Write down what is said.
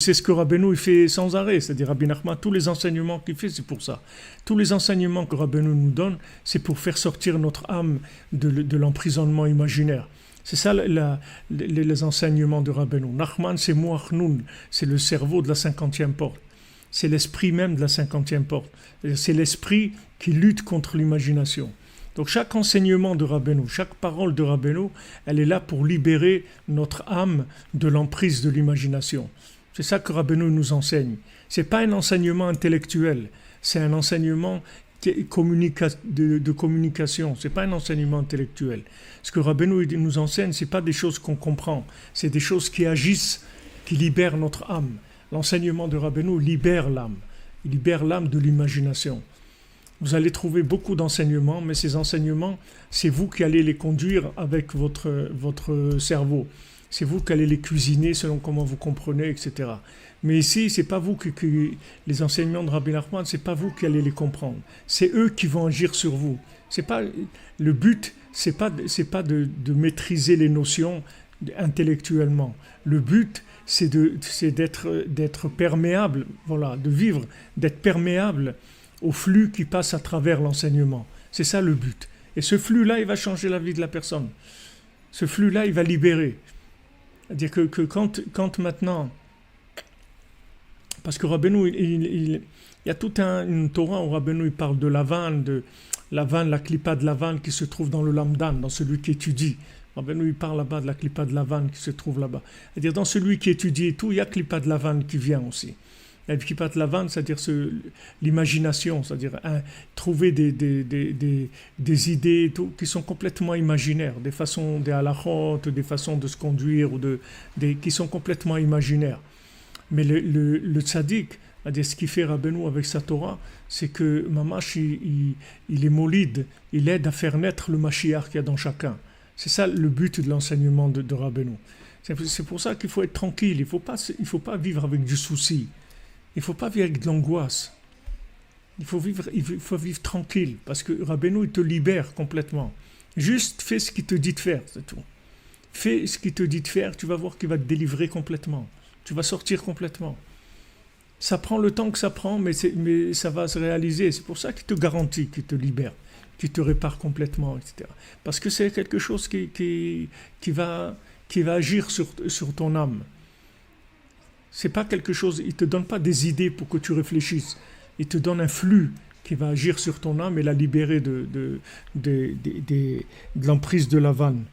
C'est ce que Rabbeinu il fait sans arrêt, c'est-à-dire Rabbi Nachman, tous les enseignements qu'il fait, c'est pour ça. Tous les enseignements que Rabbeinu nous donne, c'est pour faire sortir notre âme de l'emprisonnement imaginaire. C'est ça les enseignements de Rabbeinu. Nachman, c'est Moachnoun, c'est le cerveau de la 50e porte. C'est l'esprit même de la 50e porte. C'est l'esprit qui lutte contre l'imagination. Donc chaque enseignement de Rabbeinu, chaque parole de Rabbeinu, elle est là pour libérer notre âme de l'emprise de l'imagination. C'est ça que Rabbeinu nous enseigne. Ce n'est pas un enseignement intellectuel, c'est un enseignement de communication, ce n'est pas un enseignement intellectuel. Ce que Rabbeinu nous enseigne, ce n'est pas des choses qu'on comprend, c'est des choses qui agissent, qui libèrent notre âme. L'enseignement de Rabbeinu libère l'âme, il libère l'âme de l'imagination. Vous allez trouver beaucoup d'enseignements, mais ces enseignements, c'est vous qui allez les conduire avec votre cerveau. C'est vous qui allez les cuisiner selon comment vous comprenez, etc. Mais ici, c'est pas vous les enseignements de Rabbi Nachman, c'est pas vous qui allez les comprendre. C'est eux qui vont agir sur vous. C'est pas le but, c'est pas de maîtriser les notions intellectuellement. Le but, c'est d'être perméable, voilà, de vivre, d'être perméable au flux qui passe à travers l'enseignement. C'est ça le but. Et ce flux-là, il va changer la vie de la personne. Ce flux-là, il va libérer. C'est-à-dire que quand maintenant, parce que Rabbeinu, il y a toute une Torah où Rabbeinu il parle de la clipa de Lavan qui se trouve dans le Lamdan, dans celui qui étudie. Rabbeinu il parle là-bas de la clipa de Lavan qui se trouve là-bas. C'est-à-dire dans celui qui étudie et tout, il y a clipa de Lavan qui vient aussi. La clipa de Lavan, c'est-à-dire l'imagination, c'est-à-dire trouver des idées et tout, qui sont complètement imaginaires, des façons, des halachot, des façons de se conduire, qui sont complètement imaginaires. Mais le tzaddik, c'est-à-dire ce qu'il fait Rabbeinu avec sa Torah, c'est que Mamash, il est molide, il aide à faire naître le Mashiach qu'il y a dans chacun. C'est ça le but de l'enseignement de Rabbeinu. C'est pour ça qu'il faut être tranquille, il faut pas vivre avec du souci. Il ne faut pas vivre avec de l'angoisse. Il faut vivre tranquille, parce que Rabbeinu, il te libère complètement. Juste fais ce qu'il te dit de faire, c'est tout. Fais ce qu'il te dit de faire, tu vas voir qu'il va te délivrer complètement. Tu vas sortir complètement. Ça prend le temps que ça prend, mais ça va se réaliser. C'est pour ça qu'il te garantit, qu'il te libère, qu'il te répare complètement, etc. Parce que c'est quelque chose qui va agir sur ton âme. C'est pas quelque chose, il te donne pas des idées pour que tu réfléchisses. Il te donne un flux qui va agir sur ton âme et la libérer de l'emprise de la vanne.